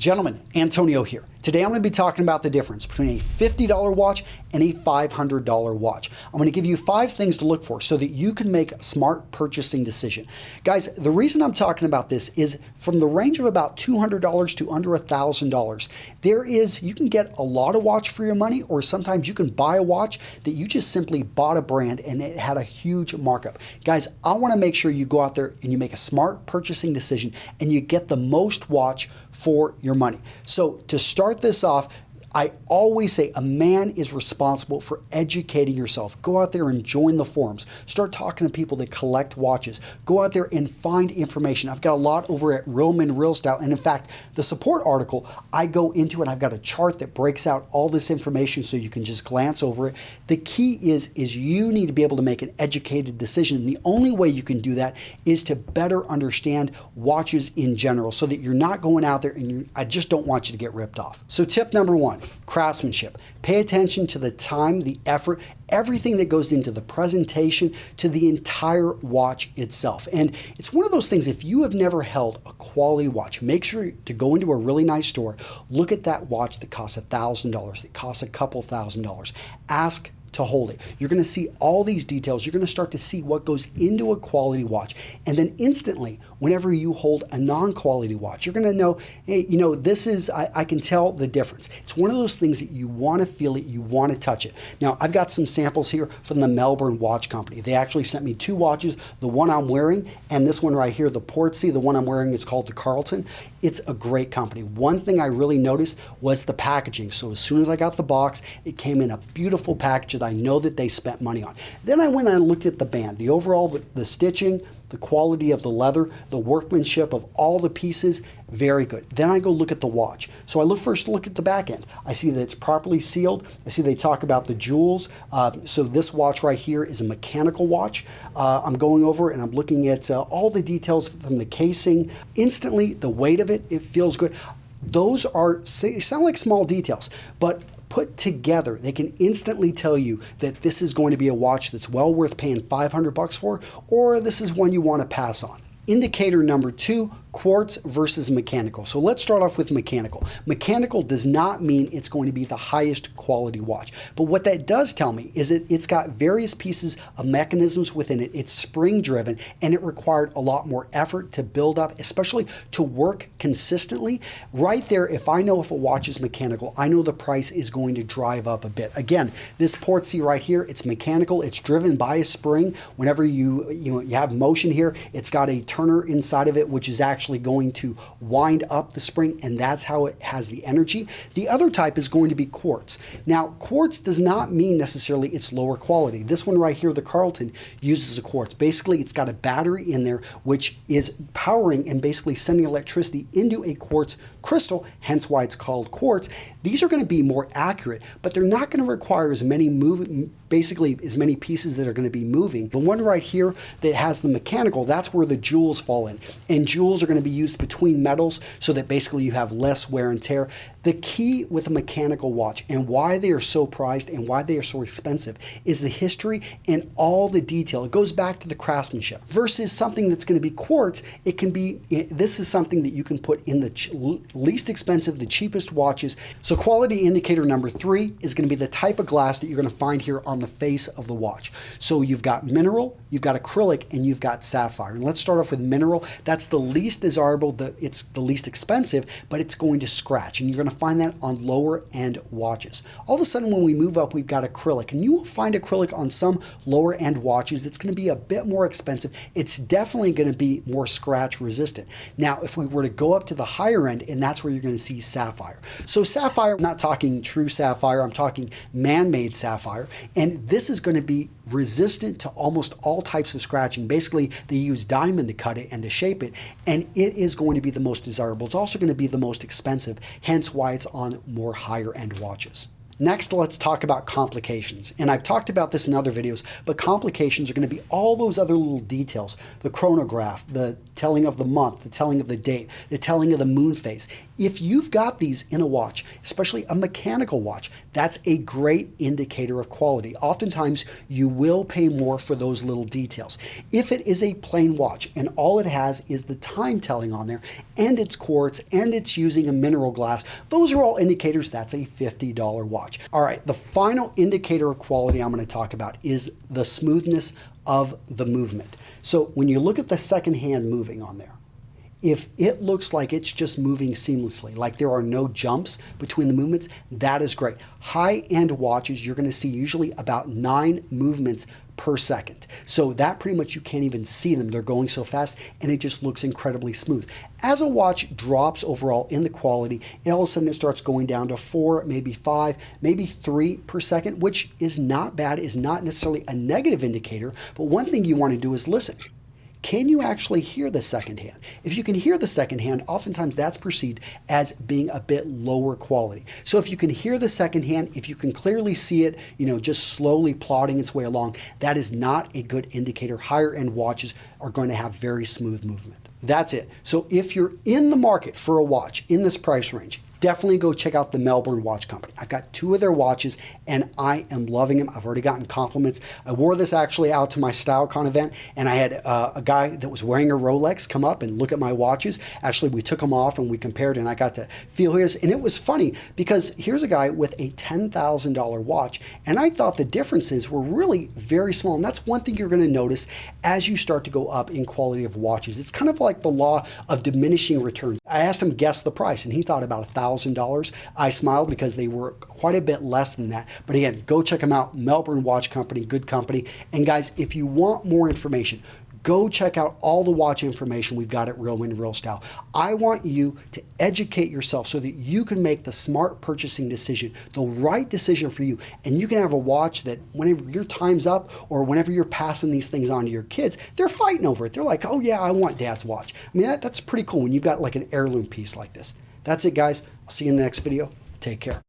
Gentlemen, Antonio here. Today I'm going to be talking about the difference between a $50 watch and a $500 watch. I'm going to give you 5 things to look for so that you can make a smart purchasing decision. Guys, the reason I'm talking about this is from the range of about $200 to under $1,000. You can get a lot of watch for your money, or sometimes you can buy a watch that you just simply bought a brand and it had a huge markup. Guys, I want to make sure you go out there and you make a smart purchasing decision and you get the most watch for your money. So to start this off, I always say a man is responsible for educating yourself. Go out there and join the forums. Start talking to people that collect watches. Go out there and find information. I've got a lot over at Realman Real Style, and in fact, the support article, I go into it. I've got a chart that breaks out all this information so you can just glance over it. The key is you need to be able to make an educated decision. And the only way you can do that is to better understand watches in general so that you're not going out there and I just don't want you to get ripped off. So tip number 1. Craftsmanship. Pay attention to the time, the effort, everything that goes into the presentation to the entire watch itself. And it's one of those things, if you have never held a quality watch, make sure to go into a really nice store, look at that watch that costs $1,000, that costs a couple $1,000s. Ask to hold it. You're going to see all these details. You're going to start to see what goes into a quality watch. And then instantly, whenever you hold a non-quality watch, you're going to know, hey, you know, this is, I can tell the difference. It's one of those things that you want to feel it, you want to touch it. Now, I've got some samples here from the Melbourne Watch Company. They actually sent me 2 watches, the one I'm wearing and this one right here, the Quartz. The one I'm wearing is called the Carlton. It's a great company. One thing I really noticed was the packaging. So as soon as I got the box, it came in a beautiful package that I know that they spent money on. Then I went and I looked at the band, the overall, the stitching, the quality of the leather, the workmanship of all the pieces, very good. Then I go look at the watch. So I first look at the back end. I see that it's properly sealed. I see they talk about the jewels. So this watch right here is a mechanical watch. I'm going over and I'm looking at all the details from the casing. Instantly, the weight of it, it feels good. Those sound like small details, but put together, they can instantly tell you that this is going to be a watch that's well worth paying $500 for, or this is one you want to pass on. Indicator number 2, quartz versus mechanical. So let's start off with mechanical. Mechanical does not mean it's going to be the highest quality watch. But what that does tell me is that it's got various pieces of mechanisms within it. It's spring driven and it required a lot more effort to build up, especially to work consistently. Right there, if I know if a watch is mechanical, I know the price is going to drive up a bit. Again, this Quartz right here, it's mechanical. It's driven by a spring. Whenever you have motion here, it's got a turner inside of it, which is actually going to wind up the spring, and that's how it has the energy. The other type is going to be quartz. Now, quartz does not mean necessarily it's lower quality. This one right here, the Carlton, uses a quartz. Basically, it's got a battery in there which is powering and basically sending electricity into a quartz crystal, hence why it's called quartz. These are going to be more accurate, but they're not going to require as many basically as many pieces that are going to be moving. The one right here that has the mechanical, that's where the jewels fall in. And jewels are going to be used between metals so that basically you have less wear and tear. The key with a mechanical watch and why they are so prized and why they are so expensive is the history and all the detail. It goes back to the craftsmanship versus something that's going to be quartz. It can be, this is something that you can put in the least expensive, the cheapest watches. So quality indicator number 3 is going to be the type of glass that you're going to find here on the face of the watch. So you've got mineral, you've got acrylic, and you've got sapphire. And let's start off with mineral. That's the least desirable, it's the least expensive, but it's going to scratch. And you're going to find that on lower end watches. All of a sudden when we move up, we've got acrylic, and you will find acrylic on some lower end watches. It's going to be a bit more expensive. It's definitely going to be more scratch resistant. Now, if we were to go up to the higher end, and that's where you're going to see sapphire. So sapphire, I'm not talking true sapphire, I'm talking man-made sapphire, and this is going to be resistant to almost all types of scratching. Basically, they use diamond to cut it and to shape it, and it is going to be the most desirable. It's also going to be the most expensive, hence why it's on more higher end watches. Next, let's talk about complications. And I've talked about this in other videos, but complications are going to be all those other little details. The chronograph, the telling of the month, the telling of the date, the telling of the moon phase. If you've got these in a watch, especially a mechanical watch, that's a great indicator of quality. Oftentimes, you will pay more for those little details. If it is a plain watch and all it has is the time telling on there, and it's quartz, and it's using a mineral glass, those are all indicators that's a $50 watch. All right, the final indicator of quality I'm going to talk about is the smoothness of the movement. So when you look at the second hand moving on there, if it looks like it's just moving seamlessly, like there are no jumps between the movements, that is great. High-end watches, you're going to see usually about 9 movements per second. So that pretty much you can't even see them. They're going so fast and it just looks incredibly smooth. As a watch drops overall in the quality, and all of a sudden it starts going down to 4, maybe 5, maybe 3 per second, which is not bad, is not necessarily a negative indicator, but one thing you want to do is listen. Can you actually hear the second hand? If you can hear the second hand, oftentimes that's perceived as being a bit lower quality. So if you can hear the second hand, if you can clearly see it, just slowly plodding its way along, that is not a good indicator. Higher end watches are going to have very smooth movement. That's it. So if you're in the market for a watch in this price range, definitely go check out the Melbourne Watch Company. I've got 2 of their watches and I am loving them. I've already gotten compliments. I wore this actually out to my StyleCon event and I had a guy that was wearing a Rolex come up and look at my watches. Actually, we took them off and we compared and I got to feel his. And it was funny because here's a guy with a $10,000 watch and I thought the differences were really very small. And that's one thing you're going to notice as you start to go up in quality of watches. It's kind of like the law of diminishing returns. I asked him guess the price and he thought about $1,000. I smiled because they were quite a bit less than that. But again, go check them out. Melbourne Watch Company, good company. And guys, if you want more information, go check out all the watch information we've got at Real Win Real Style. I want you to educate yourself so that you can make the smart purchasing decision, the right decision for you. And you can have a watch that whenever your time's up or whenever you're passing these things on to your kids, they're fighting over it. They're like, oh yeah, I want dad's watch. I mean, that's pretty cool when you've got like an heirloom piece like this. That's it, guys. I'll see you in the next video. Take care.